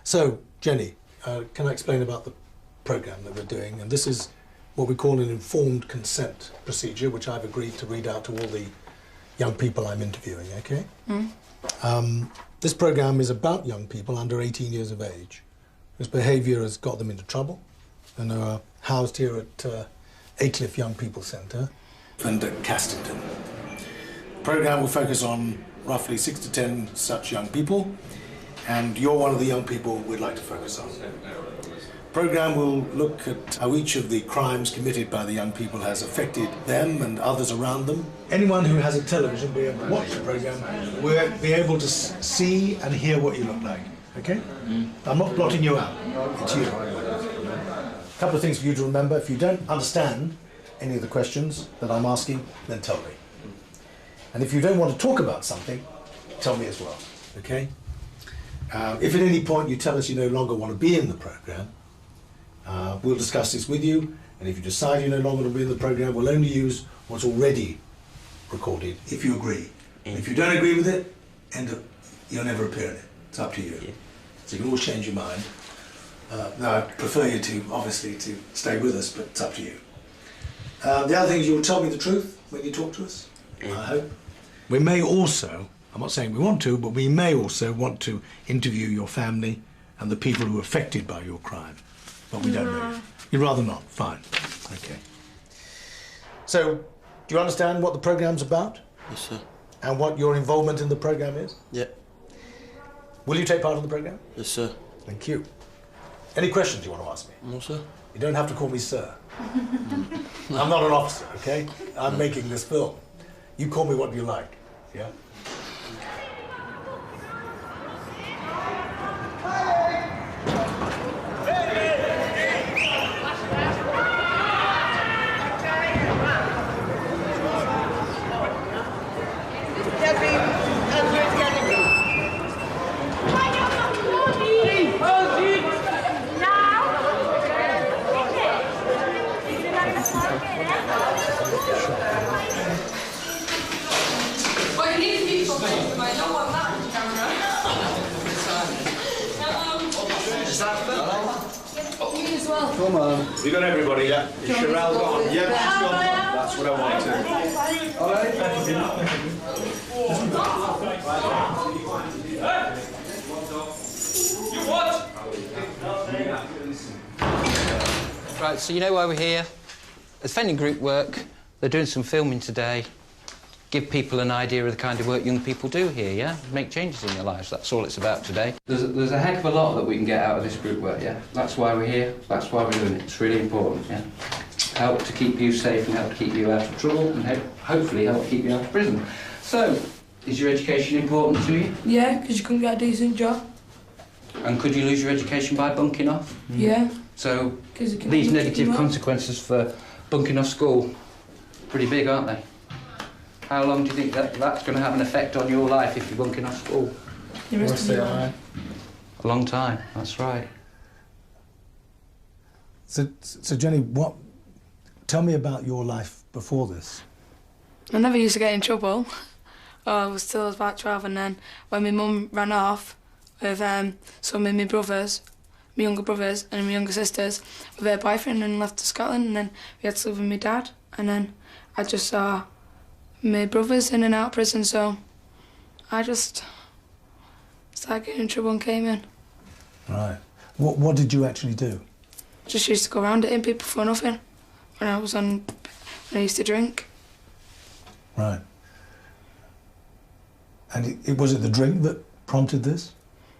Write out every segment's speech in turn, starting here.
So, Jenny, can I explain about the programme that we're doing? And this is what we call an informed consent procedure, which I've agreed to read out to all the young people I'm interviewing, okay? This programme is about young people under 18 years of age whose behaviour has got them into trouble and are housed here at Aycliffe Young People Centre and at Castleton. The programme will focus on roughly 6 to 10 such young people, and you're one of the young people we'd like to focus on. The programme will look at how each of the crimes committed by the young people has affected them and others around them. Anyone who has a television will be able to watch the programme, will be able to see and hear what you look like, okay? I'm not blotting you out, it's you. A couple of things for you to remember. If you don't understand any of the questions that I'm asking, then tell me. And if you don't want to talk about something, tell me as well, okay? If at any point you tell us you no longer want to be in the programme, we'll discuss this with you, and if you decide you no longer want to be in the programme, we'll only use what's already recorded, if you agree. If you don't agree with it, you'll never appear in it. It's up to you. Yeah. So you can always change your mind. Now, I prefer you to, obviously, to stay with us, but it's up to you. The other thing is you'll tell me the truth when you talk to us, I hope. We may also, I'm not saying we want to, but we may also want to interview your family and the people who are affected by your crime. But we don't know. You'd rather not? Fine. Okay. So, do you understand what the programme's about? Yes, sir. And what your involvement in the programme is? Yeah. Will you take part in the programme? Yes, sir. Thank you. Any questions you want to ask me? No, sir. You don't have to call me sir. I'm not an officer, okay? I'm making this film. You call me what you like, yeah? Come on. You got everybody, yeah? Is Sherelle gone? Yeah, she's gone. That's what I wanted. All right. You what? Right, so you know why we're here. As Fending Group work, they're doing some filming today. Give people an idea of the kind of work young people do here, yeah? Make changes in their lives, that's all it's about today. There's a heck of a lot that we can get out of this group work, yeah? That's why we're here, that's why we're doing it. It's really important, yeah? Help to keep you safe and help to keep you out of trouble and hopefully help keep you out of prison. So, is your education important to you? Yeah, because you couldn't get a decent job. And could you lose your education by bunking off? Yeah. So, these negative consequences for bunking off school, pretty big, aren't they? How long do you think that's going to have an effect on your life if you're bunking off school? The rest of your life. A long time, that's right. So Jenny, tell me about your life before this. I never used to get in trouble. I was still about 12, and then when my mum ran off with some of my brothers, my younger brothers and my younger sisters, with her boyfriend and left to Scotland, and then we had to live with my dad, and then I just saw my brothers in and out of prison, so I just started getting in trouble and came in. Right. What did you actually do? Just used to go around hitting people for nothing when I used to drink. Right. And was it the drink that prompted this?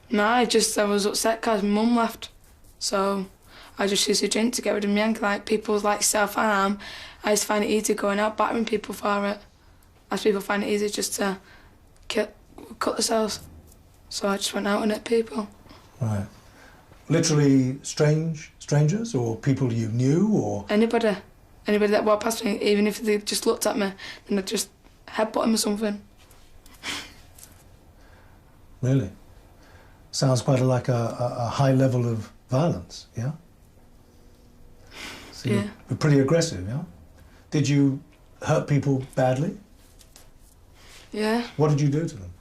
No, I was upset because my mum left, so I just used to drink to get rid of my anger. Like people like self-harm, I used to find it easy going out battering people for it. As people find it easy just to cut themselves. So I just went out and hit people. Right. Literally strangers or people you knew or? Anybody that walked past me, even if they just looked at me, then I'd just headbutt them or something. Really? Sounds quite like a high level of violence, yeah? So yeah. You're pretty aggressive, yeah? Did you hurt people badly? Yeah. What did you do to them?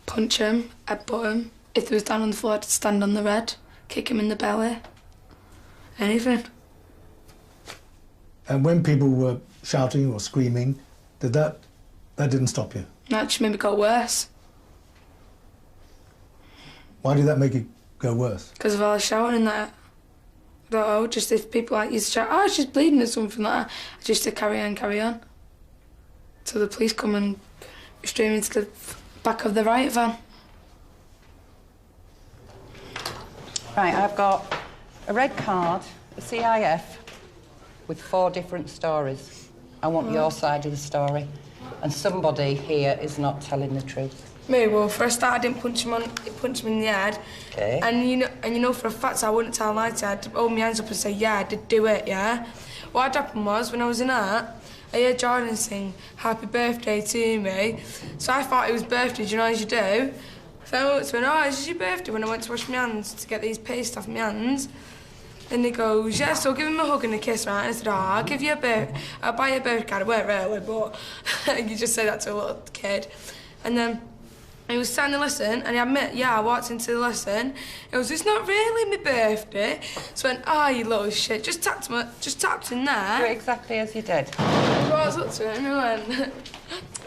Punch them, headbutt them, if they was down on the floor, I'd stand on the red, kick him in the belly. Anything. And when people were shouting or screaming, that didn't stop you? That just made me go worse. Why did that make it go worse? Because of all the shouting and that. I don't know, just if people like used to shout, oh, she's bleeding or something like that, I just to carry on. Till the police come and stream into the back of the riot van. Right, I've got a red card, a CIF, with 4 different stories. I want your side of the story. And somebody here is not telling the truth. Me, well, for a start, I didn't punch him in the head. Okay. And you know for a fact I wouldn't tell a lie to you. I'd hold my hands up and say, yeah, I did do it, yeah? What happened was, when I was in art, I heard Jordan sing happy birthday to me. So I thought it was birthday, do you know as you do? So I went to him, oh, is this your birthday? When I went to wash my hands to get these paste off my hands. And he goes, yeah, so give him a hug and a kiss, right? And I said, oh, I'll buy you a birthday card. It weren't really, but you just say that to a little kid. And then he was starting the lesson, and he admitted, yeah, I walked into the lesson. He goes, it's not really my birthday. So I went, oh, you little shit, just tapped him there. Do it exactly as you did. So I was up to him and I went,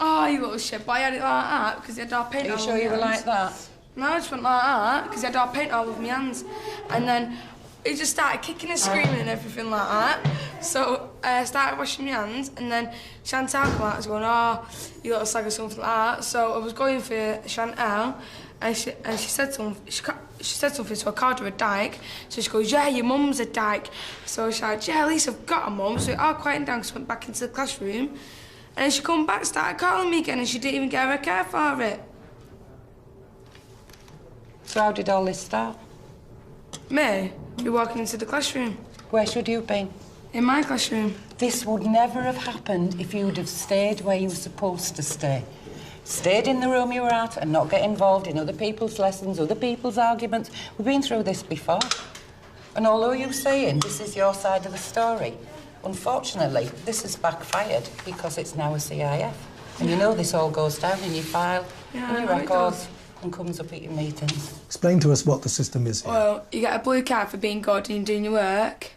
oh, you little shit, but I had it like that because he had our paint all over my hands. Are you sure you were like that? No, I just went like that because he had our paint all over my hands. And then he just started kicking and screaming and everything like that. So I started washing my hands, and then Chantal came out and was going, oh, you little slag or something like that. So I was going for Chantal, and she said something. She said something, so I called her a dyke. So she goes, yeah, your mum's a dyke. So I said, yeah, at least I've got a mum. So we all quieted down, so I went back into the classroom. And then she come back, started calling me again, and she didn't even get her a care for it. So how did all this start? Me? You're walking into the classroom. Where should you have been? In my classroom. This would never have happened if you'd have stayed where you were supposed to stay. Stayed in the room you were at and not get involved in other people's lessons, other people's arguments. We've been through this before. And although you're saying this is your side of the story, unfortunately, this has backfired because it's now a CIF. And you know this all goes down in your file, in your records, and comes up at your meetings. Explain to us what the system is here. Well, you get a blue card for being good and doing your work.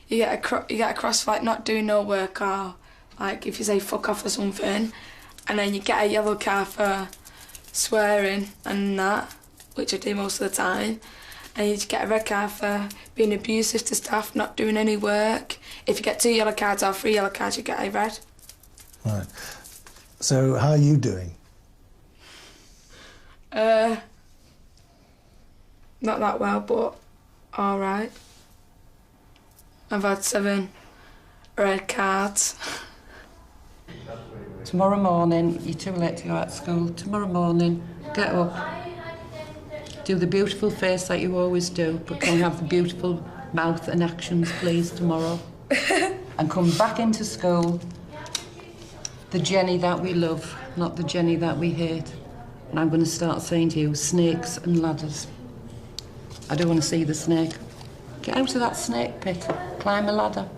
You get a cross for like not doing no work, or like if you say fuck off or something. And then you get a yellow card for swearing and that, which I do most of the time. And you get a red card for being abusive to staff, not doing any work. If you get 2 yellow cards or 3 yellow cards, you get a red. Right. So how are you doing? Not that well, but all right. I've had 7 red cards. Tomorrow morning, you're too late to go out to school. Tomorrow morning, get up, do the beautiful face that you always do, but can you have the beautiful mouth and actions, please, tomorrow? And come back into school, the Jenny that we love, not the Jenny that we hate. And I'm going to start saying to you, snakes and ladders. I don't want to see the snake. Get out of that snake pit, climb a ladder.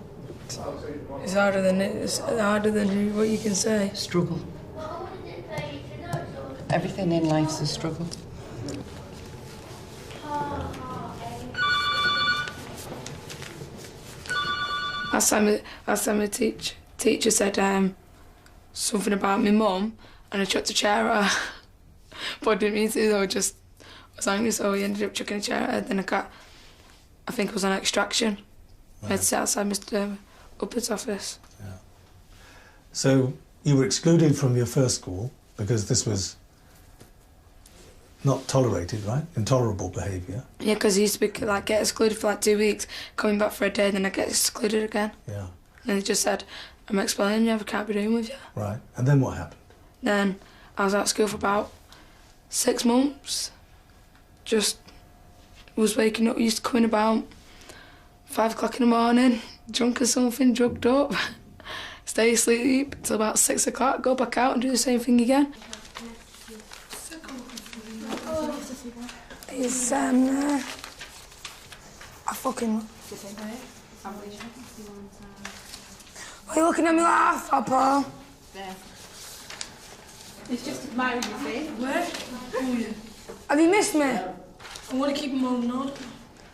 It's harder than what you can say. Struggle. Everything in life's a struggle. Last time a teacher said something about my mum, and I chucked a chair at her. But I didn't mean to, I was angry, so he ended up chucking a chair at her. Then I think it was on extraction. Right. I had to sit outside Mr. Upper's office. Yeah. So you were excluded from your first school because this was not tolerated, right? Intolerable behaviour. Yeah, because I used to be, get excluded for 2 weeks, coming back for a day, then I get excluded again. Yeah. And they just said, I'm expelling you, I can't be doing with you. Right. And then what happened? Then I was out of school for about 6 months. Just was waking up, used to come in about 5 o'clock in the morning, drunk or something, drugged up, stay asleep till about 6 o'clock, go back out and do the same thing again. It's, I fucking... Why are you looking at me like that, Papa? There. It's just admiring your face. Where? Have you missed me? I want to keep them all in order.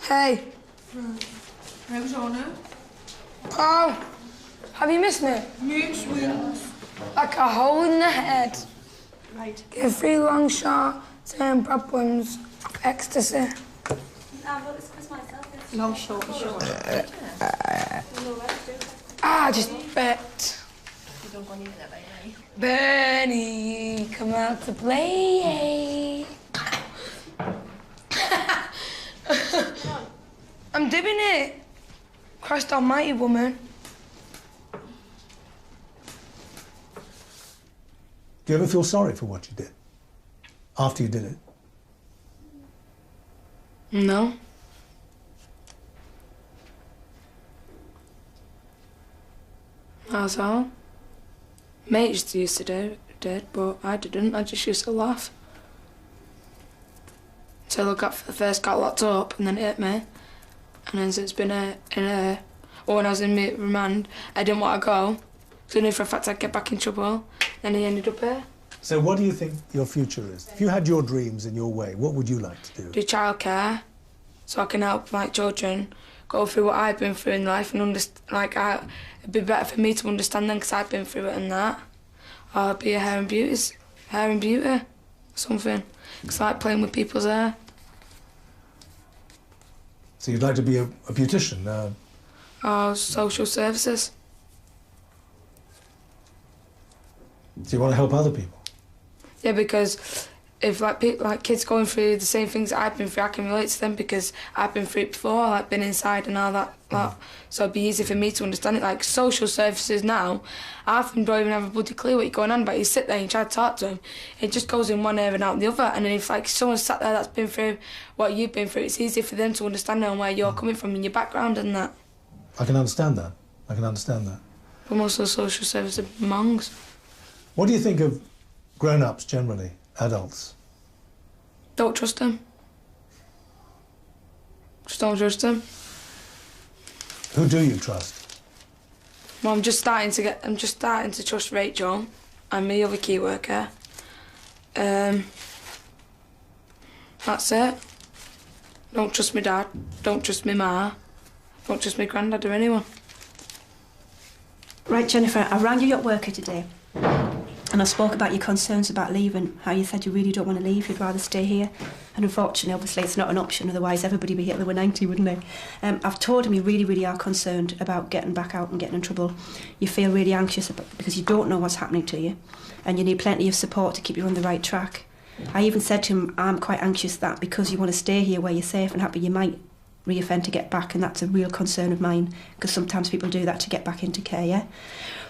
Hey. How's Anna? Oh, have you missed me? Mood swings. Like a hole in the head. Right. Get 3 long short-term problems of ecstasy. Long, short, and short. I just bet. You don't go near that, baby. Bernie, come out to play. I'm doing it. Christ almighty, woman. Do you ever feel sorry for what you did? After you did it? No. That's all. Mates used to do it, but I didn't. I just used to laugh. Until I first got locked up, and then it hit me. And then since been when I was in remand, I didn't want to go. So I knew for a fact I'd get back in trouble. Then he ended up here. So what do you think your future is? If you had your dreams in your way, what would you like to do? Do childcare, so I can help like children go through what I've been through in life and it'd be better for me to understand them because I've been through it and that. Or be a hair and beauty, something. Because I like playing with people's hair. So you'd like to be a beautician? Or social services. So you want to help other people? Yeah, because if like kids going through the same things that I've been through, I can relate to them because I've been through it before, like been inside and all that. So it'd be easy for me to understand it. Like social services now, I often don't even have a bloody clue what you're going on about. You sit there and you try to talk to them, it just goes in one ear and out the other. And then if like someone's sat there that's been through what you've been through, it's easy for them to understand and where you're coming from in your background and that. I can understand that. I can understand that. But most of the social services are monks. What do you think of grown-ups generally, adults? Don't trust them. Just don't trust them. Who do you trust? Well, I'm just starting to trust Rachel and my other key worker. That's it. Don't trust my dad. Don't trust my ma. Don't trust my granddad or anyone. Right, Jennifer, I rang you at worker today. And I spoke about your concerns about leaving, how you said you really don't want to leave, you'd rather stay here. And unfortunately, obviously, it's not an option, otherwise everybody would be here till they were 90, wouldn't they? I've told him you really, really are concerned about getting back out and getting in trouble. You feel really anxious because you don't know what's happening to you, and you need plenty of support to keep you on the right track. I even said to him, I'm quite anxious that because you want to stay here where you're safe and happy, you might re-offend to get back, and that's a real concern of mine, because sometimes people do that to get back into care, yeah?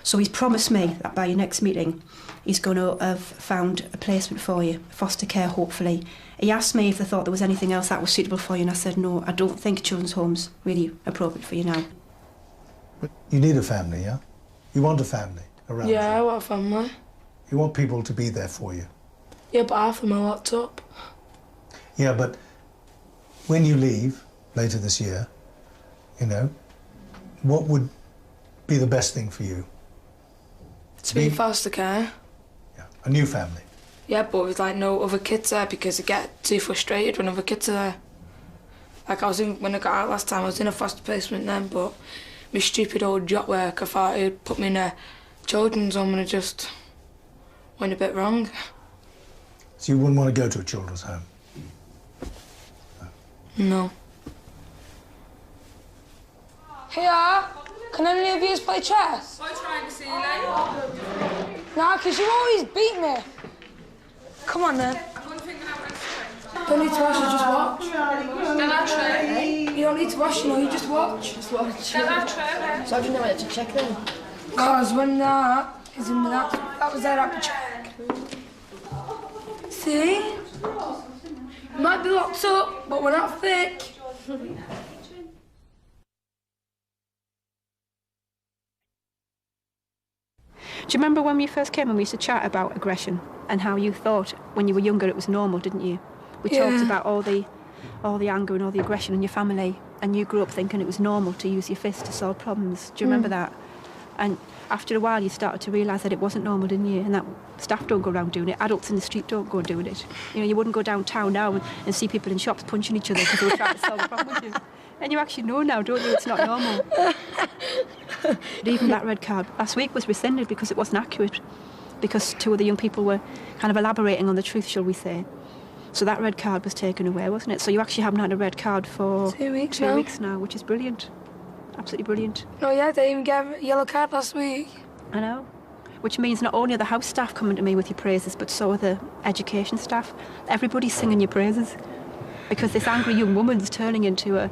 So he's promised me that by your next meeting, he's going to have found a placement for you, foster care, hopefully. He asked me if they thought there was anything else that was suitable for you, and I said, no, I don't think children's home's really appropriate for you now. But you need a family, yeah? You want a family around you? Yeah, I want a family. You want people to be there for you? Yeah, but half of them are locked up. Yeah, but when you leave later this year, you know, what would be the best thing for you? To be in foster care. Yeah, a new family. Yeah, but with like no other kids there because I get too frustrated when other kids are there. Like when I got out last time, I was in a foster placement then, but my stupid old job work, I thought he'd put me in a children's home and it just went a bit wrong. So you wouldn't want to go to a children's home? No. Here, can any of you play chess? I'm trying to see you later. No, because you always beat me. Come on then. Don't need to watch, you just watch. You don't need to watch, you know, you just watch. Just watch. So I didn't know where to check then. Because when that is in that was there, I could check. See? Might be locked up, but we're not thick. Do you remember when we first came and we used to chat about aggression and how you thought when you were younger it was normal, didn't you? We talked about all the anger and all the aggression in your family, and you grew up thinking it was normal to use your fist to solve problems. Do you remember that? And after a while, you started to realise that it wasn't normal, didn't you? And that staff don't go around doing it. Adults in the street don't go doing it. You know, you wouldn't go downtown now and see people in shops punching each other because they were trying to solve a problem, would you? And you actually know now, don't you? It's not normal. But even that red card last week was rescinded because it wasn't accurate, because 2 of the young people were kind of elaborating on the truth, shall we say. So that red card was taken away, wasn't it? So you actually haven't had a red card for 2 weeks 2 now. weeks now, which is brilliant. Absolutely brilliant. No, yeah, they even gave a yellow card last week. I know. Which means not only are the house staff coming to me with your praises, but so are the education staff. Everybody's singing your praises. Because this angry young woman's turning into a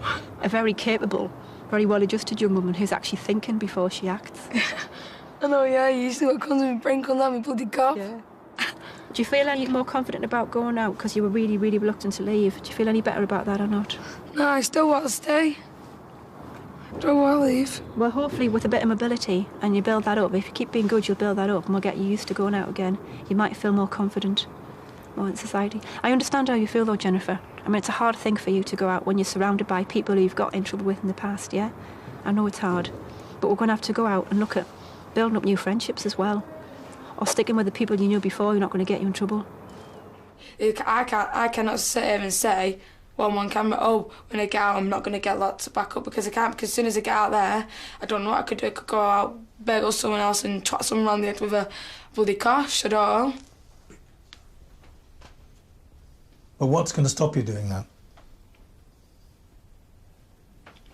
very capable, very well-adjusted young woman who's actually thinking before she acts. I know, yeah, you see what comes with my brain comes out my bloody cough. Yeah. Do you feel any more confident about going out because you were really, really reluctant to leave? Do you feel any better about that or not? No, I still want to stay. Don't want to leave. Well, hopefully with a bit of mobility and you build that up, if you keep being good, you'll build that up and we'll get you used to going out again. You might feel more confident, more in society. I understand how you feel though, Jennifer. I mean, it's a hard thing for you to go out when you're surrounded by people who you've got in trouble with in the past, yeah? I know it's hard, but we're going to have to go out and look at building up new friendships as well. Or sticking with the people you knew before who are not going to get you in trouble. I cannot sit here and say, well, on camera, oh, when I get out, I'm not going to get lots of backup, because I can't, because as soon as I get out there, I don't know what I could do. I could go out, bagel someone else and twat someone around the head with a bloody cosh, I don't know. But what's going to stop you doing that?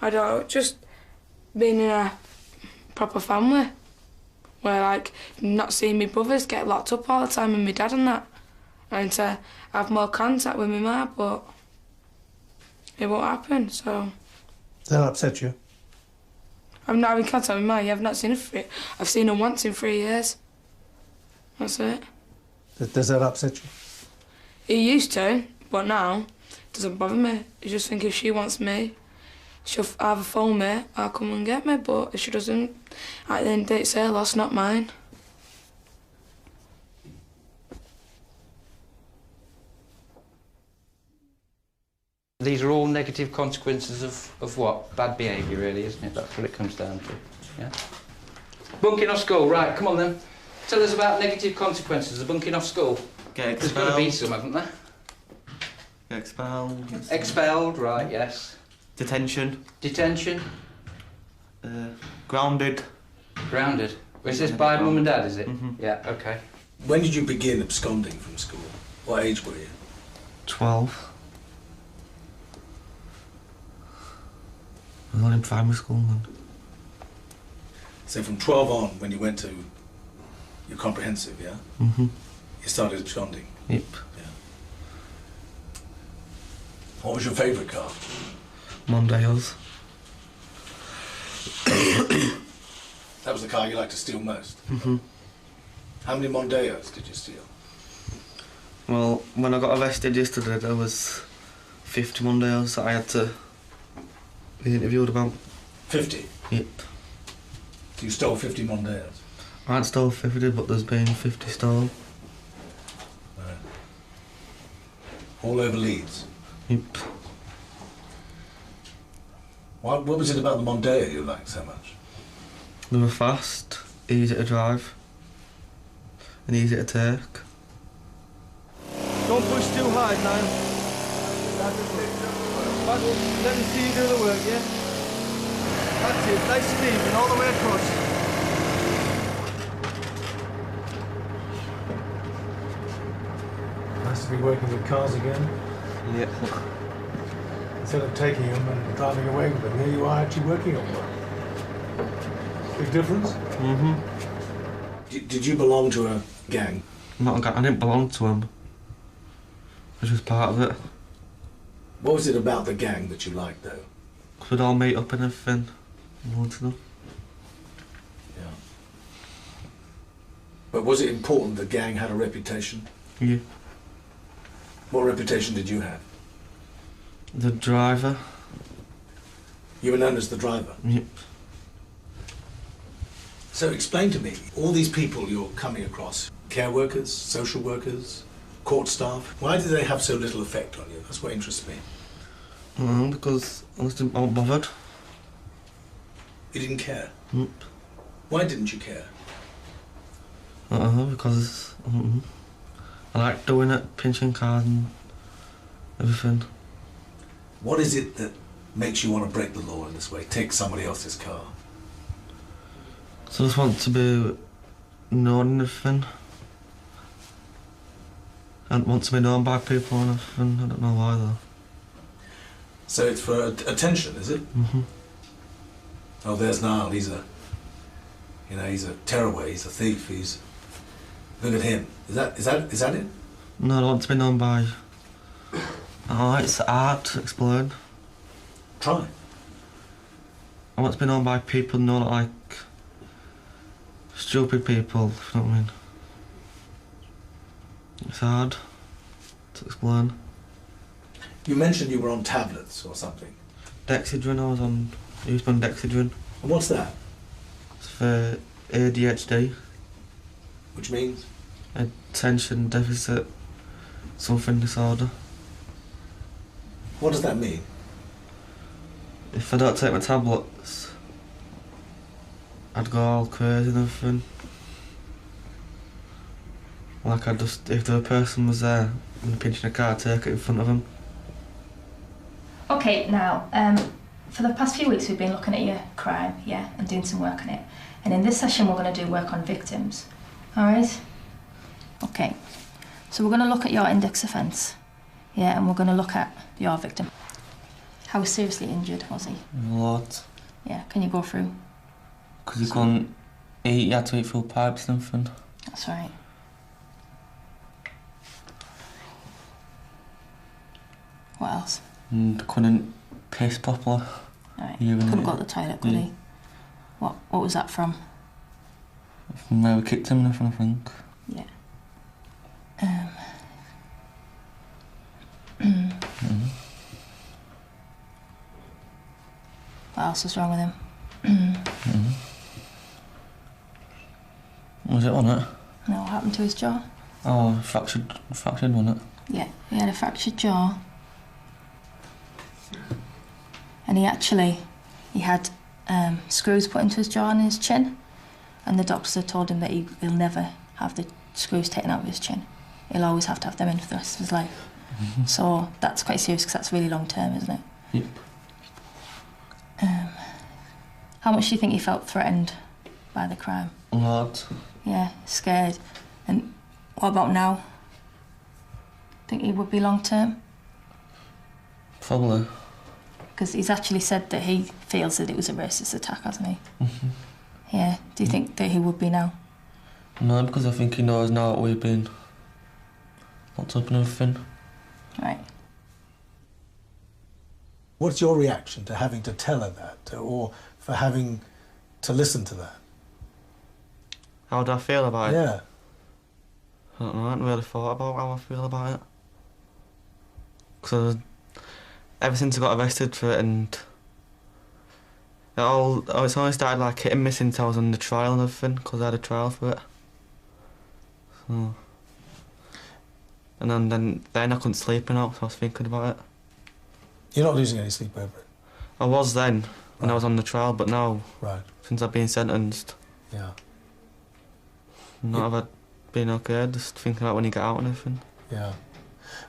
I don't know, just being in a proper family where, like, not seeing my brothers get locked up all the time and my dad and that, and to have more contact with my ma, but it won't happen, so... Does that upset you? I'm not having contact with my ma. I've not seen her I've seen her once in 3 years. That's it. Does that upset you? It used to, but now it doesn't bother me. I just think if she wants me, she'll either phone me or come and get me, but if she doesn't, at the end of the day, it's her loss, not mine. These are all negative consequences of what? Bad behaviour, really, isn't it? That's what it comes down to, yeah? Bunking off school, right, come on then. Tell us about negative consequences of bunking off school. Get expelled. There's got to be some, haven't there? Get expelled. Expelled, right, yes. Detention. Detention. Grounded. Grounded. Is this by mum and dad, is it? Mm-hmm. Yeah, OK. When did you begin absconding from school? What age were you? 12. I was only in primary school then. So from 12 on, when you went to your comprehensive, yeah? Mm-hmm. You started absconding? Yep. Yeah. What was your favourite car? Mondeos. That was the car you liked to steal most? Mm-hmm. How many Mondeos did you steal? Well, when I got arrested yesterday, there was 50 Mondeos that I had to be interviewed about. 50? Yep. You stole 50 Mondeos? I ain't stole 50, but there's been 50 stolen. Right. All over Leeds? Yep. What was it about the Mondeo you liked so much? They were fast, easy to drive, and easy to take. Don't push too hard, Niall. Let me see you do the work, yeah? That's it, nice and even, all the way across. Nice to be working with cars again. Yeah. Instead of taking them and driving away with them, here you are actually working on one. Big difference? Mm-hmm. Did you belong to a gang? Not a gang, I didn't belong to them. I was just part of it. What was it about the gang that you liked, though? Because we'd all meet up and everything. And all to them. Yeah. But was it important the gang had a reputation? Yeah. What reputation did you have? The driver. You were known as the driver? Yep. So explain to me, all these people you're coming across, care workers, social workers, court staff, why did they have so little effect on you? That's what interests me. Because I was not bothered. You didn't care? Yep. Why didn't you care? I don't know, because I like doing it, pinching cars and everything. What is it that makes you want to break the law in this way? Take somebody else's car? So I just want to be known and everything. I don't want to be known by people and everything. I don't know why though. So it's for attention, is it? Oh, there's Niall. He's a tearaway. He's a thief. Look at him. Is that it? No, I don't want to be known by... Oh, it's art to explain. Try. I want to be known by people, not like stupid people, if you know what I mean. It's hard to explain. You mentioned you were on tablets or something. Dexedrine, I used on Dexedrine. And what's that? It's for ADHD. Which means? Attention deficit something disorder. What does that mean? If I don't take my tablets, I'd go all crazy and everything. Like if the person was there and pinching a car, I'd take it in front of them. Okay, now, for the past few weeks we've been looking at your crime, yeah, and doing some work on it. And in this session we're going to do work on victims. Alright? Okay, so we're going to look at your index offence, yeah, and we're going to look at your victim. How seriously injured was he? A lot. Yeah, can you go through? Because he couldn't eat, he had to eat through pipes and everything. That's right. What else? And couldn't piss properly. Right. Couldn't go to the toilet, could he? What was that from? From where we kicked him and everything, I think. Yeah. What else was wrong with him? Was it on it? No, what happened to his jaw? Oh, fractured, wasn't it? Yeah, he had a fractured jaw. And he had screws put into his jaw and his chin. And the doctors had told him that he'll never have the screws taken out of his chin. He'll always have to have them in for the rest of his life. So that's quite serious because that's really long term, isn't it? Yep. How much do you think he felt threatened by the crime? A lot. Yeah, scared. And what about now? Think he would be long term? Probably. Because he's actually said that he feels that it was a racist attack, hasn't he? Yeah. Do you think that he would be now? No, because I think he knows now that we've been locked up and everything. Right. What's your reaction to having to tell her that, or for having to listen to that? How do I feel about it? Yeah. I don't know, I haven't really thought about how I feel about it. Because ever since I got arrested for it, and it's only started like hitting me since I was on the trial and everything, because I had a trial for it. So, and then I couldn't sleep enough, so I was thinking about it. You're not losing any sleep over it? I was then, when I was on the trial, but now, since I've been sentenced, yeah, I've been okay, just thinking about when you get out and everything. Yeah.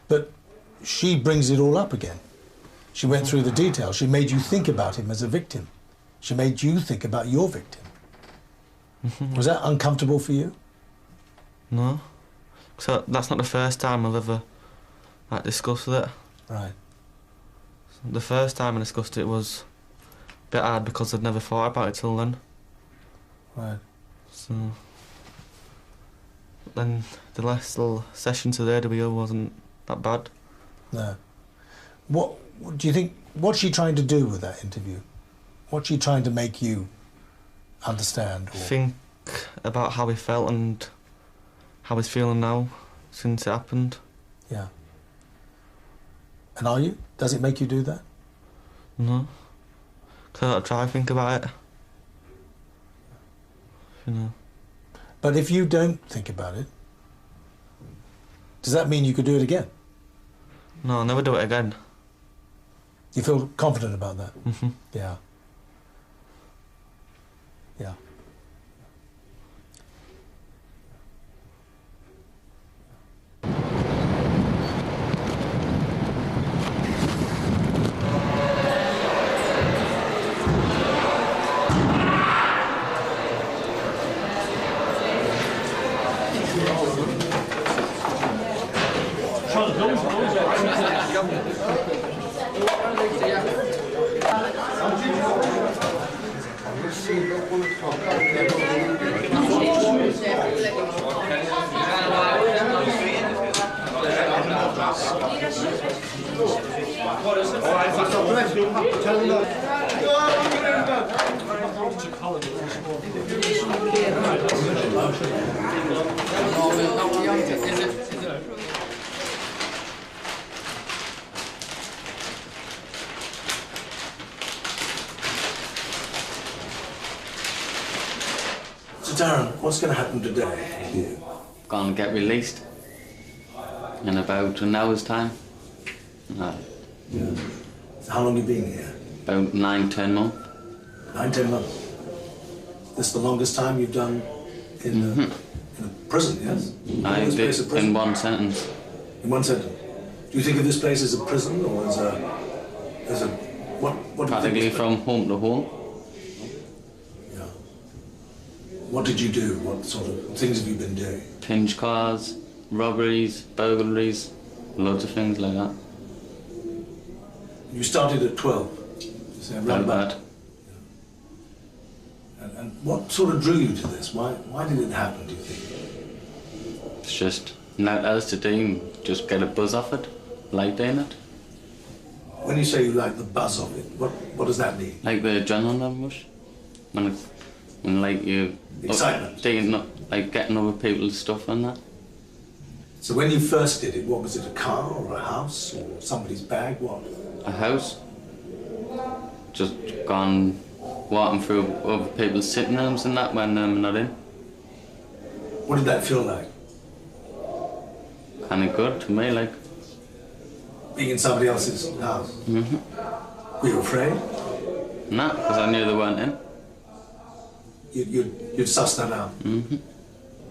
But she brings it all up again. She went through the details. She made you think about him as a victim. She made you think about your victim. Was that uncomfortable for you? No. So that's not the first time I've ever discussed it. Right. The first time I discussed it was a bit hard because I'd never thought about it till then. Right. So then the last little session today wasn't that bad. No. What do you think, what's she trying to do with that interview? What's she trying to make you understand? Or think about how he felt and how he's feeling now since it happened. Yeah. And are you? Does it make you do that? No. Because I try to think about it. You know. But if you don't think about it, does that mean you could do it again? No, I'll never do it again. You feel confident about that? Yeah. Yeah. So Darren, what's going to happen today? You? Gonna get released in about an hour's time. Yeah. So how long have you been here? About 9-10 months. 9-10 months. This the longest time you've done in a prison, yes? I did in one sentence. In one sentence. Do you think of this place as a prison or as a what do you Practically think? from home to home. Yeah. What did you do? What sort of things have you been doing? Pinch cars, robberies, burglaries, loads of things like that. You started at 12. So around About that. And what sort of drew you to this? Why did it happen, do you think? It's just nothing else to do, just get a buzz off it, like doing it. When you say you like the buzz of it, what does that mean? Like the adrenaline rush. When like you... Excitement. Like getting other people's stuff and that. So when you first did it, what was it, a car or a house or somebody's bag, what? A house. Just gone walking through other people's sitting rooms and that when I'm not in. What did that feel like? Kind of good to me, like. Being in somebody else's house? Were you afraid? Nah, because I knew they weren't in. You'd suss that out?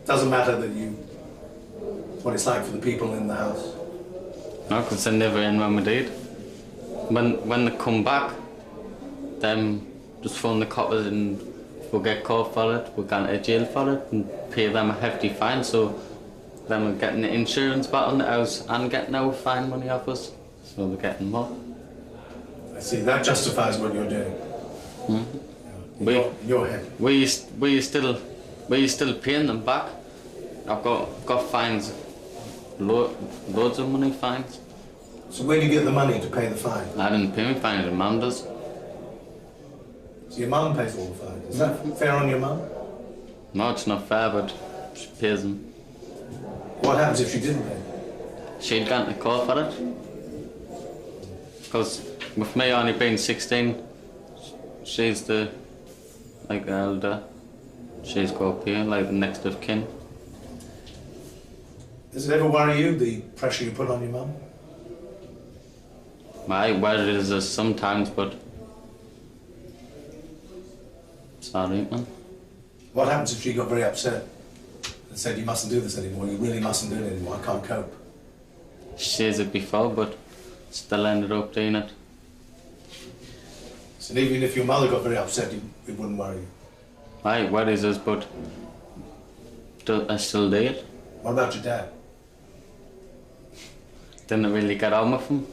Doesn't matter that what it's like for the people in the house? No, because they're never in when we did. When they come back, them just phone the coppers and we'll get caught for it, we're going to jail for it and pay them a hefty fine, so then we're getting the insurance back on the house and getting our fine money off us, so we're getting more. I see, that justifies what you're doing. In your head. We still paying them back. I've got fines, loads of money fines. So where do you get the money to pay the fine? I didn't pay my fines, my mum does. So your mum pays all the fines. Is that fair on your mum? No, it's not fair, but she pays them. What happens if she didn't pay? She'd gone to court for it. Because with me only being 16, she's the elder. She's got to pay, like the next of kin. Does it ever worry you, the pressure you put on your mum? I worry it is sometimes, but it's alright, man. What happens if she got very upset and said, you mustn't do this anymore, you really mustn't do it anymore, I can't cope? She says it before, but still ended up doing it. So even if your mother got very upset, it wouldn't worry you? It worries us, but I still do it. What about your dad? Didn't really get on with him.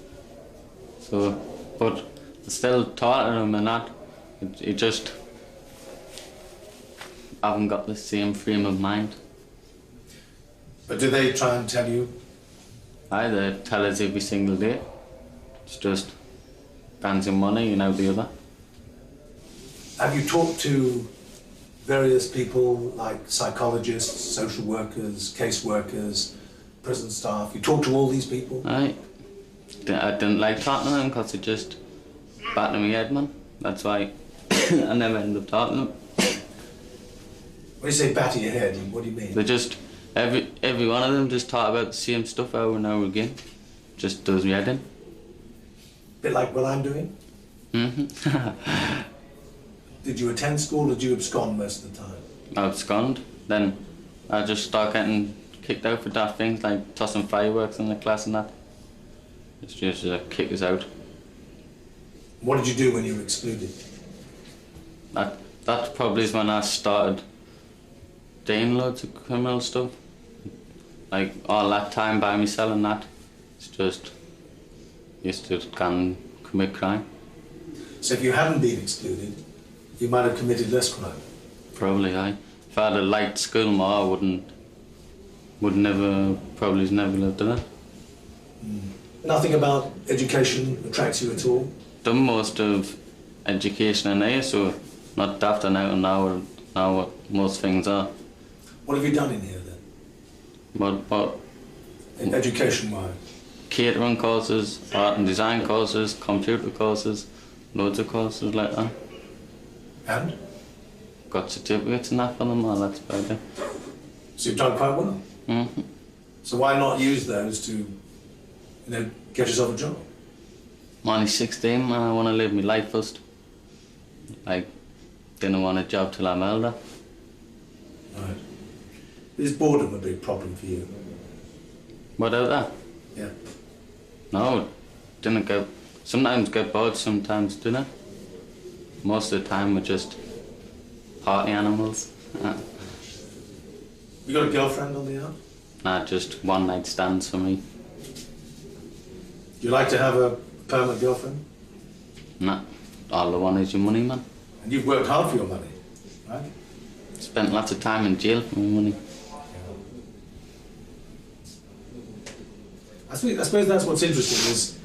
So, but I still taught him and that. It just haven't got the same frame of mind. But do they try and tell you? They tell us every single day. It's just bands of money, you know, the other. Have you talked to various people like psychologists, social workers, caseworkers, prison staff? You talk to all these people? I didn't like talking to them because it just battered my head, man. That's why I never ended up talking to them. When you say batter your head, what do you mean? They just, every one of them just talk about the same stuff over and over again. Just does me head in. Bit like what I'm doing? Did you attend school or did you abscond most of the time? I abscond, then I just start getting kicked out for daft things like tossing fireworks in the class and that. It's just kick us out. What did you do when you were excluded? That probably is when I started doing loads of criminal stuff. Like all that time by myself and that. It's just used to can commit crime. So if you hadn't been excluded, you might have committed less crime? Probably, aye. If I'd have liked school more, I would never have done it. Nothing about education attracts you at all? done most of education in there, so not daft and out now what most things are. What have you done in here then? What? Education-wise? Catering courses, art and design courses, computer courses, loads of courses like that. And? Got certificates and that for them all, that's about it. So you've done quite well? Mm-hmm. So why not use those to, get yourself a job? I'm only 16, man, I want to live my life first. Like, didn't want a job till I'm older. Right. Is boredom a big problem for you? Without that? Yeah. No, sometimes get bored, sometimes didn't. Most of the time we're just party animals. You got a girlfriend on the out? Nah, just one night stands for me. Do you like to have a permanent girlfriend? Nah, all I want is your money, man. And you've worked hard for your money, right? Spent lots of time in jail for my money. I suppose that's what's interesting is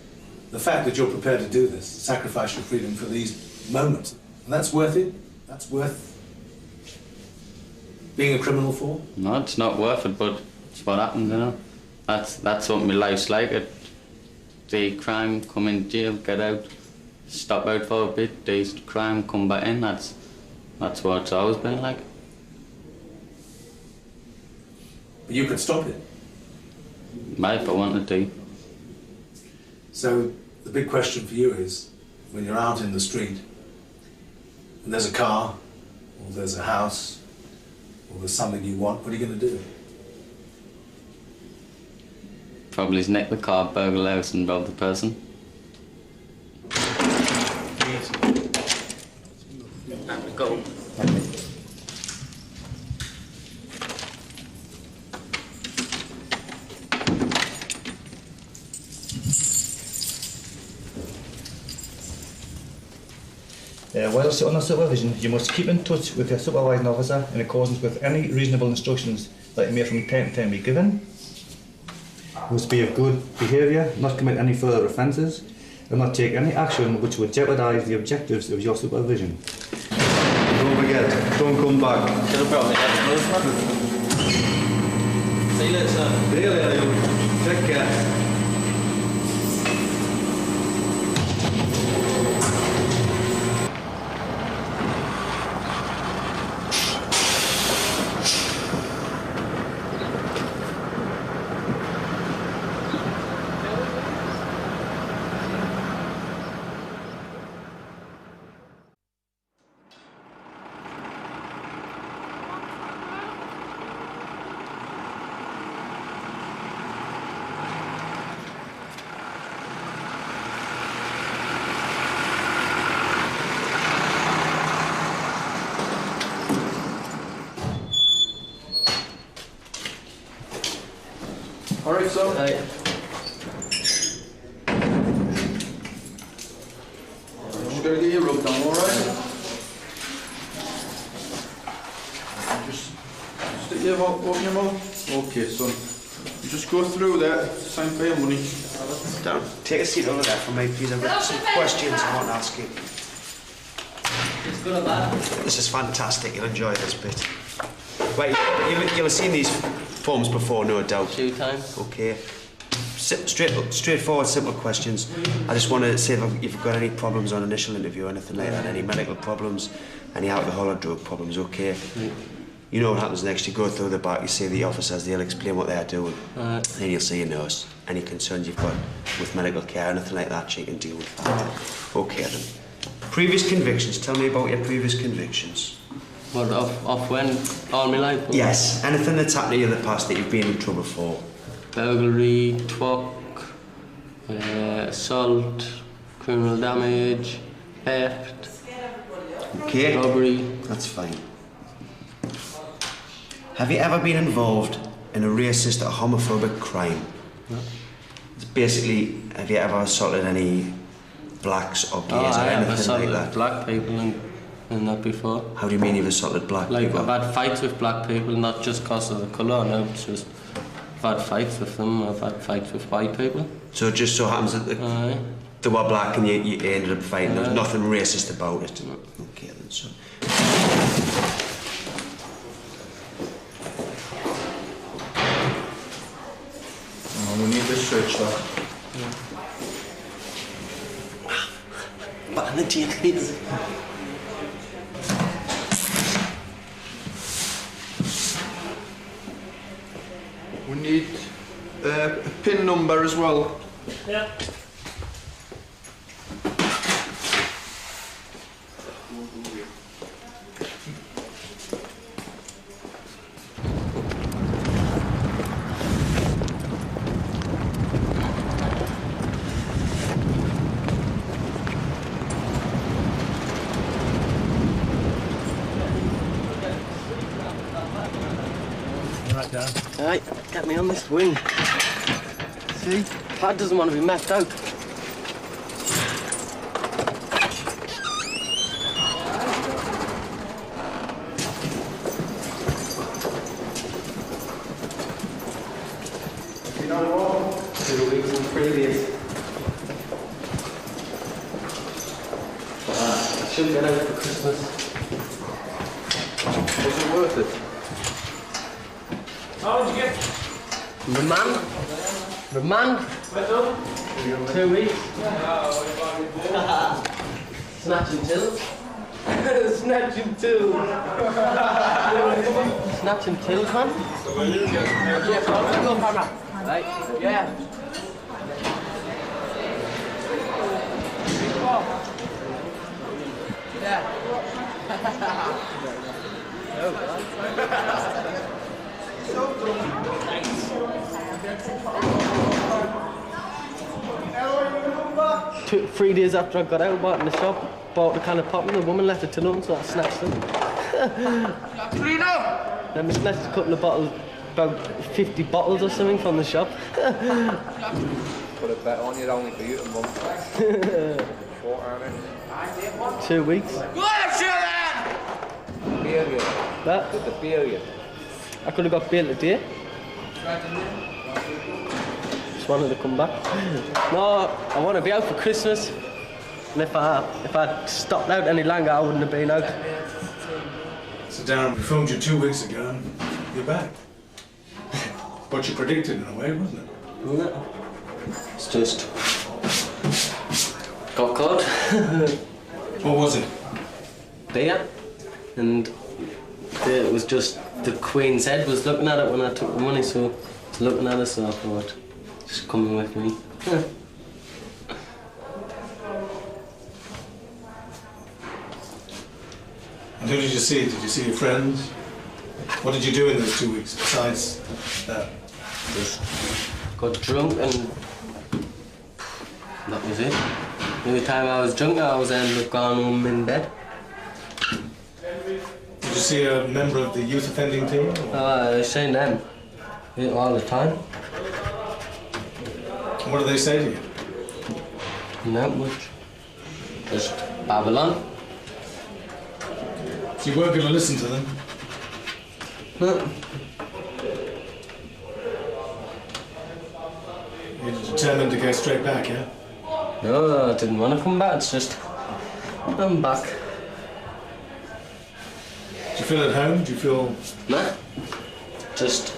the fact that you're prepared to do this, sacrifice your freedom for these moments. And that's worth it? That's worth being a criminal for? No, it's not worth it, but it's what happened, That's what my life's like. The crime, come in jail, get out, stop out for a bit, days crime, come back in. That's what it's always been like. But you could stop it. Might if I wanted to. So the big question for you is, when you're out in the street and there's a car, or there's a house, or there's something you want, what are you going to do? Probably nick the car, burgle the house and rob the person. Go. Whilst under supervision, you must keep in touch with your supervising officer in accordance with any reasonable instructions that you may from time to time be given. You must be of good behaviour, not commit any further offences, and not take any action which would jeopardise the objectives of your supervision. Don't forget, don't come back. Could have brought me that close, man. See you later, sir. See you later. Take care. All right, so. Just gotta get your rope down, all right? Just stick your open your mouth. Okay, son. You just go through there. Sign for your money. Down. Take a seat over there for me, please. I've got some questions I want to ask you. It's good or bad? This is fantastic. You'll enjoy this bit. Wait, you'll have seen these forms before, no doubt. A few times. Okay. Straightforward, simple questions. I just want to see if you've got any problems on initial interview or anything like that. Any medical problems, any alcohol or drug problems, okay? Yeah. You know what happens next. You go through the back, you see the officers, they'll explain what they're doing. Then you'll see your nurse. Any concerns you've got with medical care, anything like that, she can deal with that. Okay then. Previous convictions. Tell me about your previous convictions. What, off when? All my life? Yes, anything that's happened to you in the past that you've been in trouble for. Burglary, twerk, assault, criminal damage, theft, okay. Robbery. That's fine. Have you ever been involved in a racist or homophobic crime? No. Basically, have you ever assaulted any blacks or gays or I have anything assaulted like that? black people and that before. How do you mean you've assaulted black people? I've had fights with black people, not just because of the colour, no, it's just I've had fights with them, I've had fights with white people. So it just so happens that they were black and you ended up fighting. There was nothing racist about it. Okay then, so. Oh, we need this search though. Back in the jail, please. We need a PIN number as well. Yeah. Right down. Right, get me on this wing. See? Pad doesn't want to be messed out. You know what? 2 weeks and 3 days. I should get out for Christmas. Was it worth it? How did you get? Remand? Remand? 2 weeks. Snatching tills. Snatching tills. Snatching tills, man. Yeah, go, partner. Right, yeah. Yeah. 3 days after I got out, bought in the shop, bought the can of pop, and the woman left it till on, so I snatched them. Then we snatched a couple of bottles, about 50 bottles or something from the shop. Put a bet on you, only for you to month. Short, aren't it? 2 weeks. Period. That? The period. I could have got bail today. Just wanted to come back. No, I want to be out for Christmas. And if I stopped out any longer, I wouldn't have been out. So Darren, we phoned you 2 weeks ago and you're back. What you predicted in a way, wasn't it? Wasn't it? It's just... got caught. What was it? Beer. And it was just the Queen's Head was looking at it when I took the money, so it's looking at it, so I thought, just coming with me. And who did you see? Did you see your friends? What did you do in those 2 weeks besides that? Just got drunk and that was it. The only time I was drunk, I was ended up going home in bed. Did you see a member of the youth offending team? I seen them all the time. What do they say to you? Not much. Just Babylon. So you weren't going to listen to them? No. You're determined to go straight back, yeah? No, I didn't want to come back. It's just I'm back. Do you feel at home? Do you feel... Nah. Just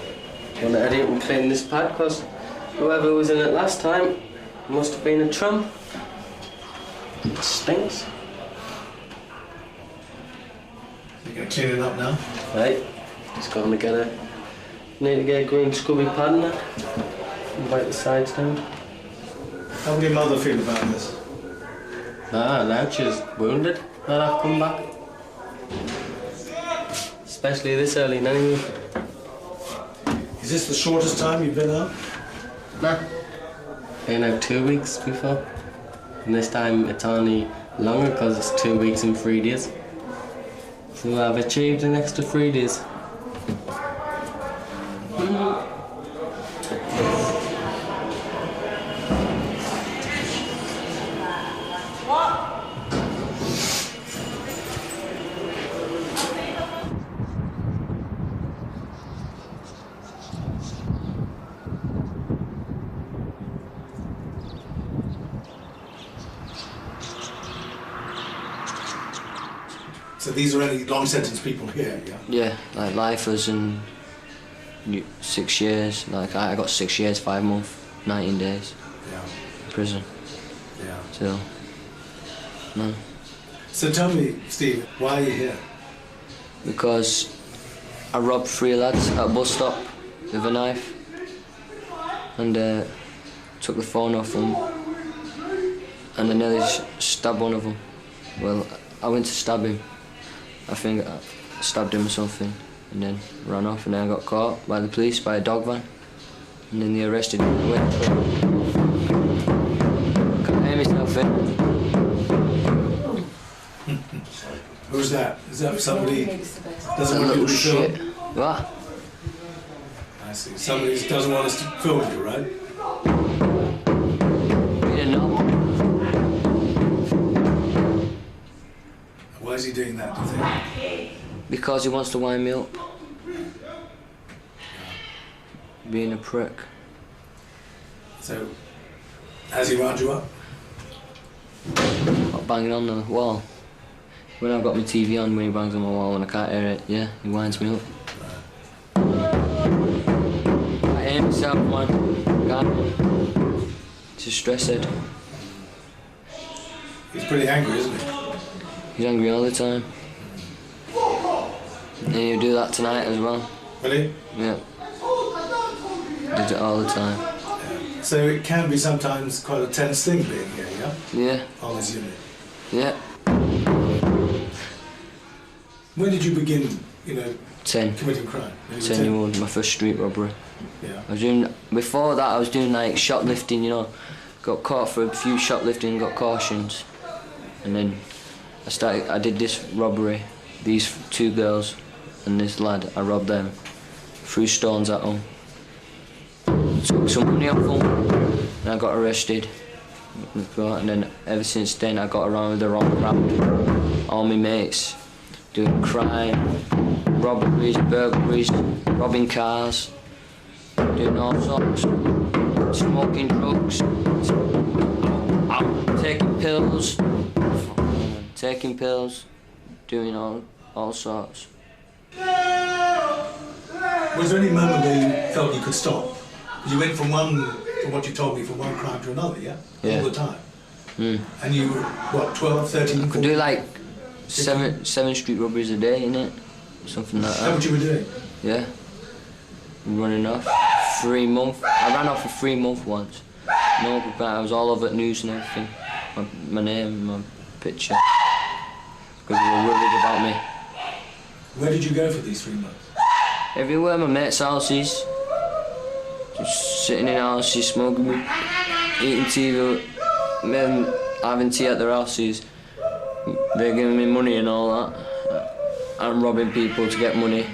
want to edit and clean this pad because whoever was in it last time must have been a trump. It stinks. You're going to clean it up now? Right. Just going to get a... Need to get a green scrubby pad in it. And wipe the sides down. How would your mother feel about this? Now she's wounded that I've come back. Especially this early anyway. Is this the shortest time you've been out? Nah. Been out 2 weeks before. And this time it's only longer because it's 2 weeks and 3 days. So I've achieved an extra 3 days. So these are only long sentence people here, yeah? Yeah, like lifers and 6 years. Like I got 6 years, 5 months, 19 days. Yeah. Prison. Yeah. So, man. So tell me, Steve, why are you here? Because I robbed 3 lads at a bus stop with a knife and took the phone off them and I nearly stabbed one of them. Well, I went to stab him. I think I stabbed him or something and then ran off and then I got caught by the police, by a dog van, and then they arrested me. I went can't hear myself in. Who's that? Is that somebody doesn't A want you little to film? shit. What? I see. Somebody doesn't want us to film you, right? You didn't know. Why is he doing that, do you think? Because he wants to wind me up. Being a prick. So, has he wound you up? Not banging on the wall. When I've got my TV on, when he bangs on my wall and I can't hear it, yeah, he winds me up. I hear myself, man. God. Just stressed. He's pretty angry, isn't he? He's angry all the time. And he'll do that tonight as well. Will he? Yeah. Did it all the time. So it can be sometimes quite a tense thing being here, yeah? Yeah. On this unit. Yeah. When did you begin, 10. committing crime? 10-year-old, my first street robbery. Yeah. I was doing, before that I was doing like shoplifting, got caught for a few shoplifting, got cautions. And then I did this robbery, these 2 girls and this lad, I robbed them, threw stones at them, took some money off them, and I got arrested. And then ever since then I got around with the wrong crowd, all my mates, doing crime, robberies, burglaries, robbing cars, doing all sorts, smoking drugs, taking pills, doing all sorts. Was there any moment where you felt you could stop? You went from what you told me, from one crime to another, yeah? Yeah. All the time. Mm. And you were, what, 12, 13, 14? I could do like seven street robberies a day, innit? Something like that. Is that what you were doing? Yeah. Running off. 3 months. I ran off for 3 months once. No, but I was all over the news and everything. My name, my picture. Because they were worried about me. Where did you go for these 3 months? Everywhere, my mates' houses. Just sitting in houses, smoking, eating tea, men having tea at their houses. They're giving me money and all that. I'm robbing people to get money,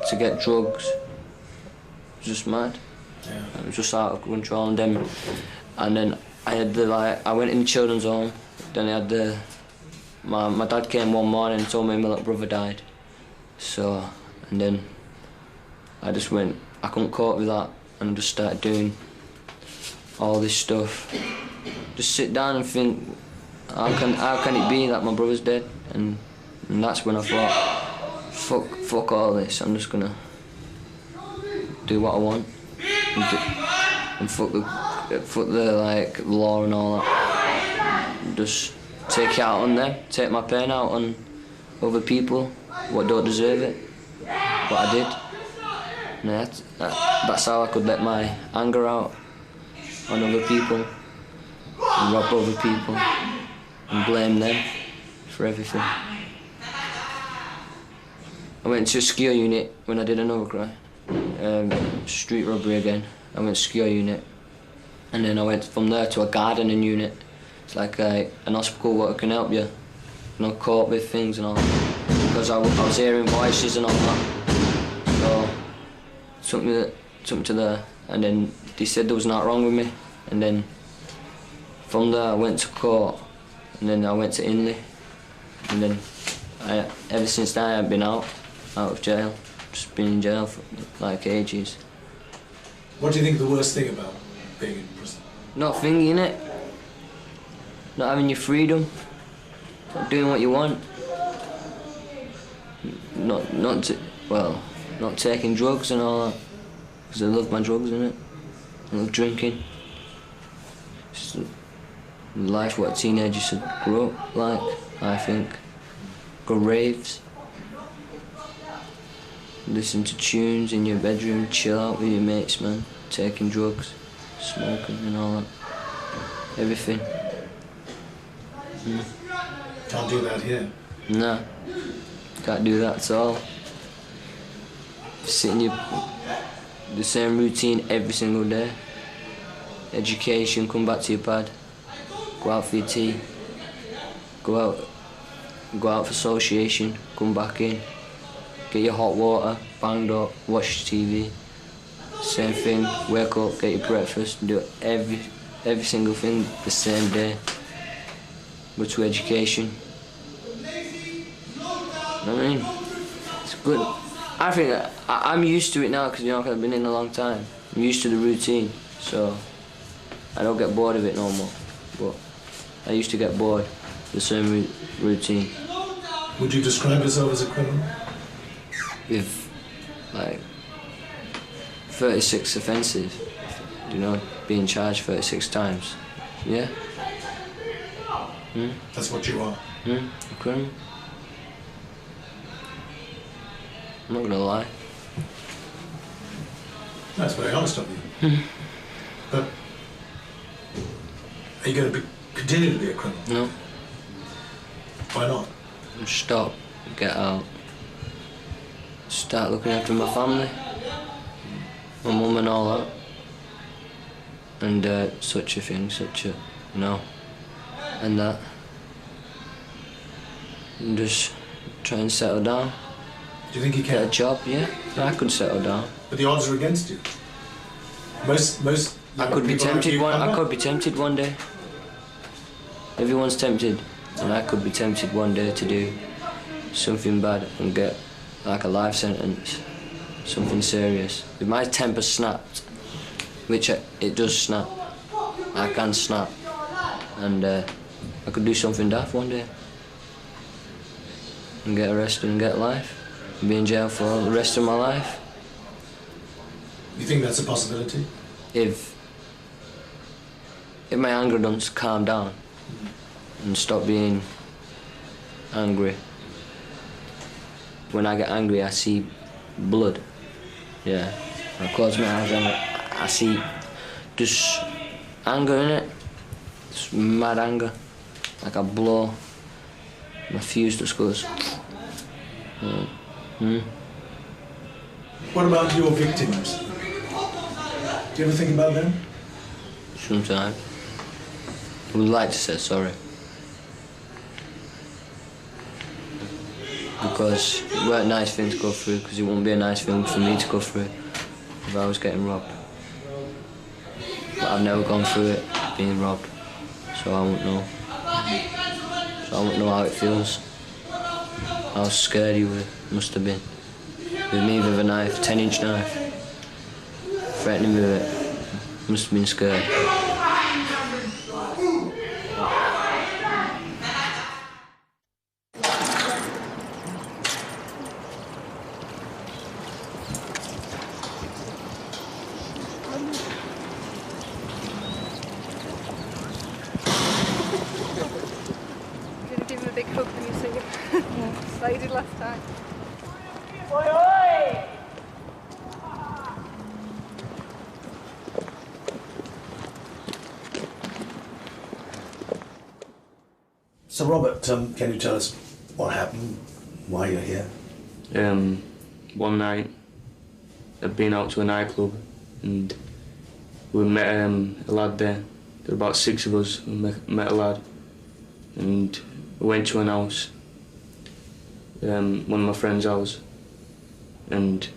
to get drugs. Just mad. Yeah. It was just out of control. And then I had I went in the children's home. Then I had my dad came one morning and told me my little brother died. So, and then I just went, I couldn't cope with that, and I just started doing all this stuff. Just sit down and think, how can it be that my brother's dead? And that's when I thought, fuck all this, I'm just gonna do what I want. And fuck the law and all that. Just take it out on them, take my pain out on other people what don't deserve it, what I did. And that's how I could let my anger out on other people, and rob other people, and blame them for everything. I went to a SCIO unit when I did another crime, street robbery again. I went to SCIO unit, and then I went from there to a gardening unit. It's like an hospital where it can help you, cope with things and all. Because I was hearing voices and all that. So took me to there, and then they said there was nothing wrong with me. And then from there I went to court, and then I went to Inley, and then ever since then I haven't been out of jail. Just been in jail for like ages. What do you think the worst thing about being in prison? Not thinking it. Not having your freedom. Not doing what you want. not taking drugs and all that, because I love my drugs, innit? I love drinking. It's life what a teenager should grow up like, I think. Go raves. Listen to tunes in your bedroom, chill out with your mates, man. Taking drugs, smoking and all that. Everything. Can't do that here. Nah, can't do that at all. Sit in the same routine every single day. Education, come back to your pad. Go out for your tea. Go out for association, come back in. Get your hot water, banged up, watch TV. Same thing, wake up, get your breakfast, do every single thing the same day. Go to education. I mean, it's good. I think I'm used to it now because, you know, I've been in a long time. I'm used to the routine, so I don't get bored of it no more. But I used to get bored of the same routine. Would you describe yourself as a criminal? With, like, 36 offences, you know, being charged 36 times. Yeah? That's what you are? A criminal. I'm not gonna lie. That's very honest of you. But are you going to continue to be a criminal? No. Why not? Stop, get out. Start looking after my family, my mum and all that. And such a thing, you know, and that. And just try and settle down. Do you think you can? Get a job, yeah. I could settle down. But the odds are against you. Most. I could be tempted one day. Everyone's tempted, and I could be tempted one day to do something bad and get like a life sentence, something serious. If my temper snapped, which it does snap, I can snap, and I could do something daft one day and get arrested and get life, and be in jail for the rest of my life. You think that's a possibility? If my anger doesn't calm down and stop being angry. When I get angry, I see blood. Yeah. I close my eyes and I see just anger in it. Just mad anger. Like I blow. My fuse just goes. What about your victims? Do you ever think about them? Sometimes. I would like to say sorry. Because it weren't a nice thing to go through, because it wouldn't be a nice thing for me to go through if I was getting robbed. But I've never gone through it, being robbed, so I won't know. So I won't know how it feels. How scared you must have been. With me with a knife, 10-inch knife, threatening me with it. Must have been scared. Give him a big hug when you see him. Yeah. Like you did last time. Oi, oi! So, Robert, can you tell us what happened, why you're here? One night, I'd been out to a nightclub and we met a lad there. There were about 6 of us. We met a lad and we went to an house, one of my friend's house, and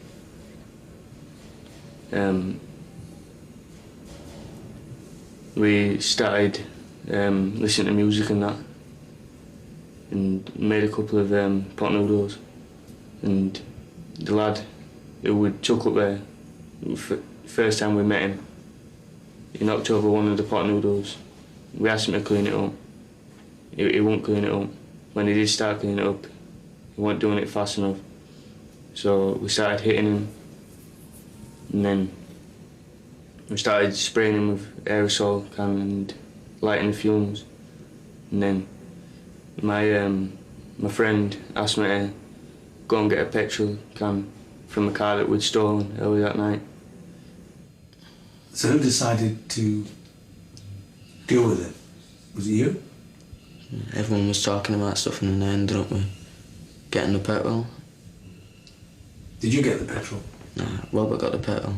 we started listening to music and that, and made a couple of pot noodles. And the lad who we took up there, first time we met him, he knocked over one of the pot noodles. We asked him to clean it up. He wouldn't clean it up. When he did start cleaning it up, he wasn't doing it fast enough. So we started hitting him, and then we started spraying him with aerosol can and lighting the fumes. And then my friend asked me to go and get a petrol can from a car that we'd stolen early that night. So who decided to deal with it? Was it you? Everyone was talking about stuff and then I ended up with getting the petrol. Did you get the petrol? Nah, Robert got the petrol.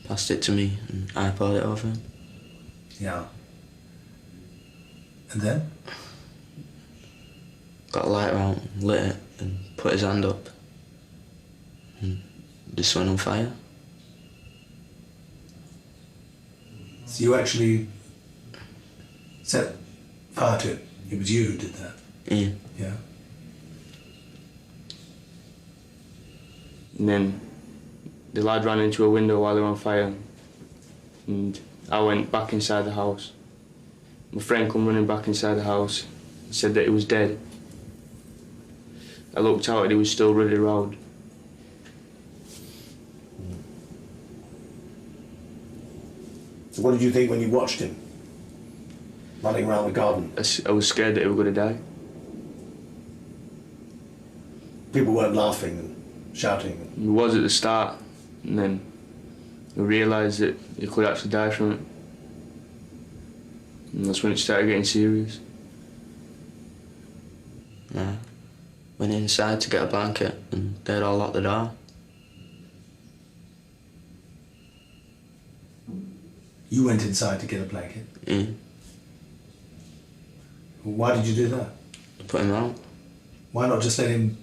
Passed it to me and I poured it over him. Yeah. And then? Got a lighter out, lit it and put his hand up. And just went on fire. So you actually set fire to it? It was you who did that? Yeah. Yeah. And then the lad ran into a window while they were on fire, and I went back inside the house. My friend come running back inside the house, said that he was dead. I looked out and he was still really loud. So what did you think when you watched him running around the garden? I was scared that he was going to die. People weren't laughing and shouting? He was at the start, and then I realised that he could actually die from it. And that's when it started getting serious. Yeah. Went inside to get a blanket and they'd all locked the door. You went inside to get a blanket? Yeah. Why did you do that? To put him out. Why not just let him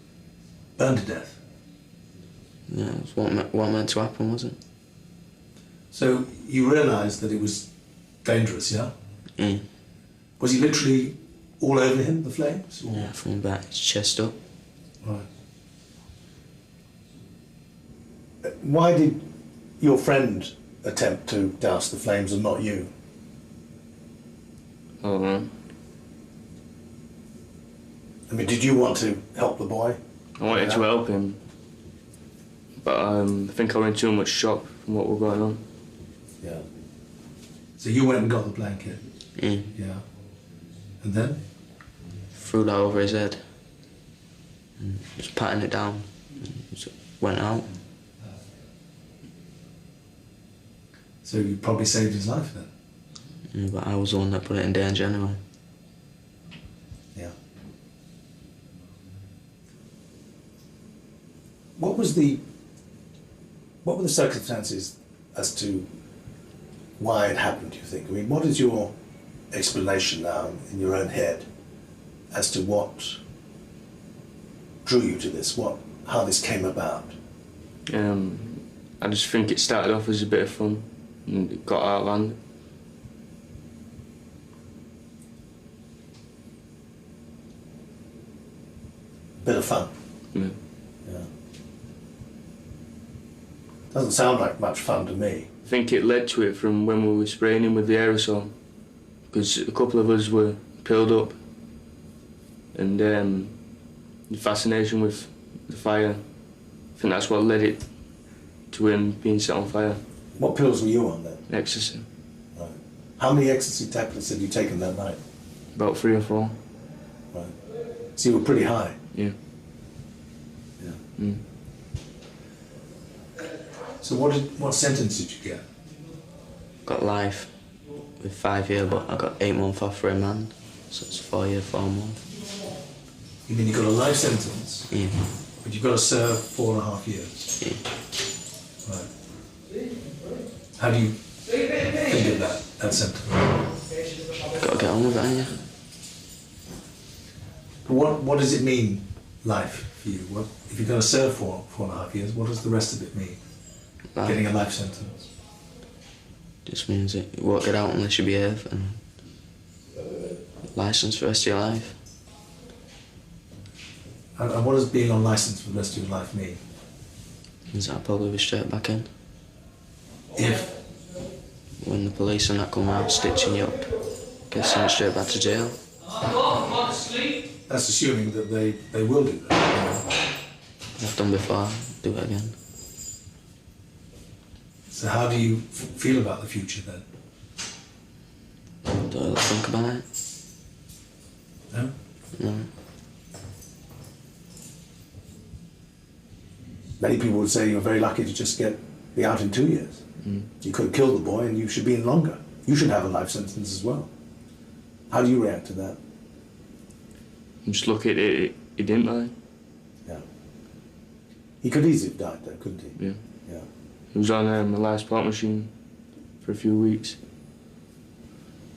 burn to death? Yeah, it was what meant to happen, wasn't it? So you realised that it was dangerous, yeah? Yeah. Was he literally all over him, the flames? Or? Yeah, from the back, his chest up. Right. Why did your friend attempt to douse the flames and not you? Oh, man. I mean, did you want to help the boy? I wanted to help him, but I think I was in too much shock from what was going on. Yeah. So you went and got the blanket? Yeah. Yeah. And then? Threw that over his head. And just patting it down. And just went out. So you probably saved his life then? Yeah, but I was the one that put it in danger anyway. Yeah. What were the circumstances as to why it happened, do you think? I mean, what is your explanation now in your own head as to what drew you to this, how this came about? I just think it started off as a bit of fun and it got out of hand. Bit of fun? Yeah. Yeah. Doesn't sound like much fun to me. I think it led to it from when we were spraying him with the aerosol, because a couple of us were pilled up, and the fascination with the fire, I think that's what led it to him being set on fire. What pills were you on then? Ecstasy. Right. How many ecstasy tablets had you taken that night? About 3 or 4. Right. So you were pretty high? Yeah. Yeah. Mm. So what sentence did you get? Got life with 5 years, but I got 8 months off remand. So it's 4 years, 4 months. You mean you got a life sentence? Yeah. But you've got to serve 4.5 years? Yeah. Right. How do you think of that sentence? Got to get on with it, ain't you? What does it mean, life, for you? If you're going to serve 4.5 years, what does the rest of it mean? Life. Getting a life sentence? Just means that you won't get out unless you behave and licence for the rest of your life. And what does being on licence for the rest of your life mean? Means that I'll probably be straight back in. If? When the police and that come out stitching you up, get sent straight back to jail. That's assuming that they will do that. I've done before, do it again. So how do you feel about the future then? Do I think about it? No? No. Many people would say you're very lucky to just be out in 2 years. You could have killed the boy and you should be in longer. You should have a life sentence as well. How do you react to that? I'm just lucky he didn't die. Yeah. He could easily have died though, couldn't he? Yeah. Yeah. He was on a life support machine for a few weeks.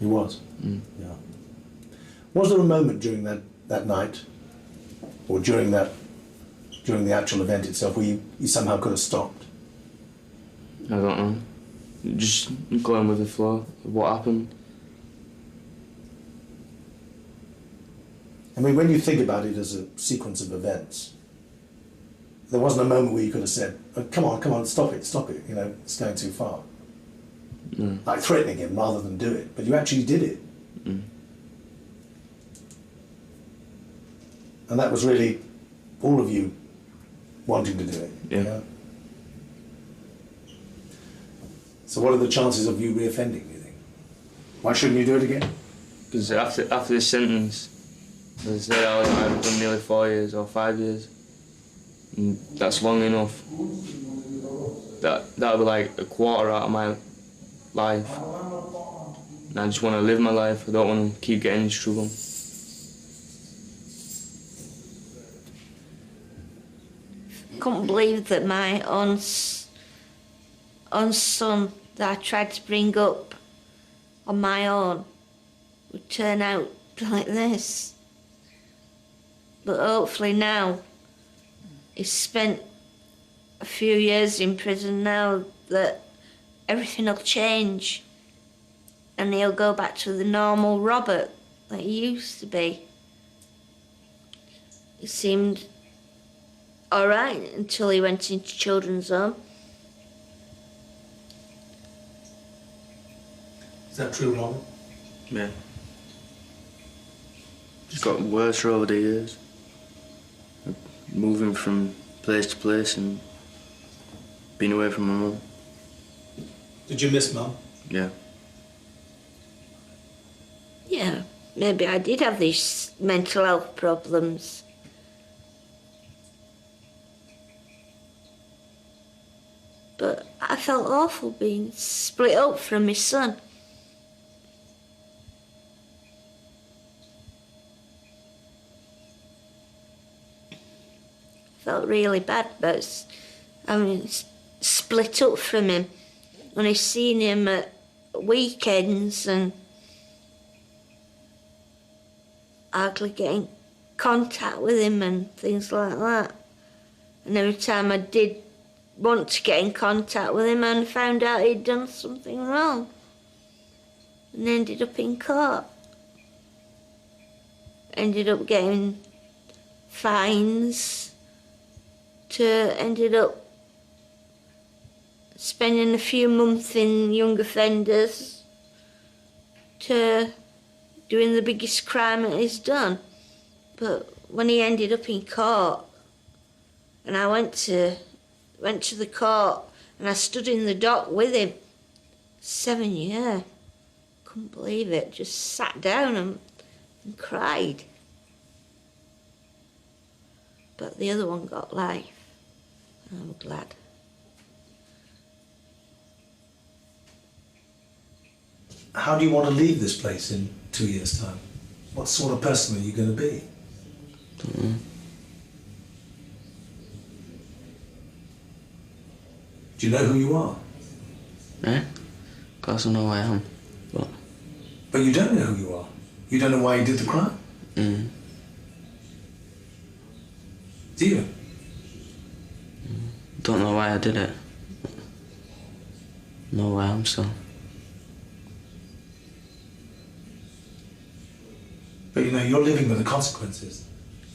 He was? Yeah. Was there a moment during that night, or during the actual event itself, where you somehow could have stopped? I don't know. Just going with the flow of what happened. I mean, when you think about it as a sequence of events, there wasn't a moment where you could have said, oh, come on, stop it, you know, it's going too far. Like threatening him rather than do it, but you actually did it. And that was really all of you wanting to do it. Yeah. So what are the chances of you reoffending, do you think? Why shouldn't you do it again? Because after this sentence, as I said, I've done nearly 4 years or 5 years. And that's long enough. That'll be like a quarter out of my life. And I just want to live my life. I don't want to keep getting into trouble. Couldn't believe that my own son that I tried to bring up on my own would turn out like this. But hopefully now, he's spent a few years in prison now, that everything will change and he'll go back to the normal Robert that he used to be. He seemed all right until he went into children's home. Is that true, Robert? Yeah. It's got worse over the years. Moving from place to place and being away from my mum. Did you miss Mum? Yeah. Yeah, maybe I did have these mental health problems. But I felt awful being split up from my son. Felt really bad, but split up from him. When I seen him at weekends and hardly getting contact with him and things like that. And every time I did want to get in contact with him, and found out he'd done something wrong and ended up in court. Ended up getting fines, ended up spending a few months in young offenders, to doing the biggest crime that he's done. But when he ended up in court, and I went to the court and I stood in the dock with him, 7 years. Couldn't believe it. Just sat down and cried. But the other one got life. I'm glad. How do you want to leave this place in 2 years' time? What sort of person are you going to be? Don't know. Do you know who you are? Yeah? Of course I know who I am, but... But you don't know who you are. You don't know why you did the crime. Do you? Don't know why I did it. Know who I am, so... But you know, you're living with the consequences.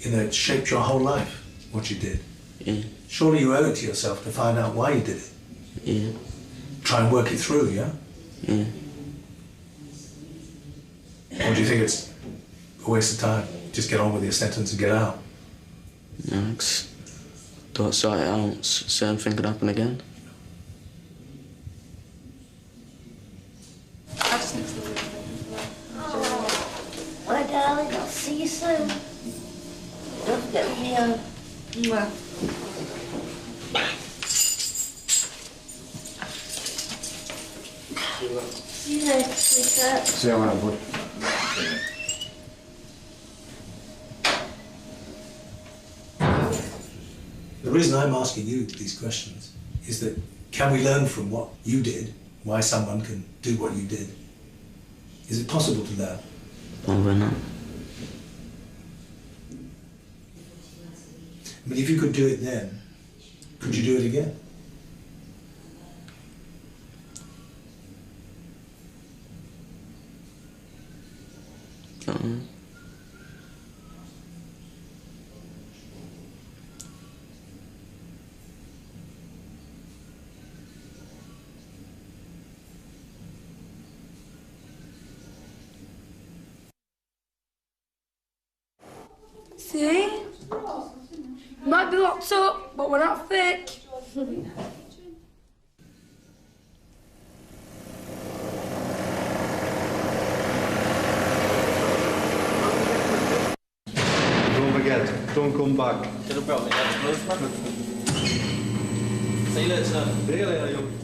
You know, it shaped your whole life, what you did. Yeah. Surely you owe it to yourself to find out why you did it. Yeah. Try and work it through, yeah? Yeah. Or do you think it's a waste of time? Just get on with your sentence and get out? No, don't sort it out, same thing could happen again. My darling, I'll see you soon. Don't forget me on. See you later, sweetheart. See you around, bud. The reason I'm asking you these questions is that can we learn from what you did, why someone can do what you did? Is it possible to learn? Probably not. I mean, if you could do it then, could you do it again? See? Might be locked up, but we're not thick. Don't forget, don't come back. Could have brought me down to Blues, man. See you later, son. See you later, you.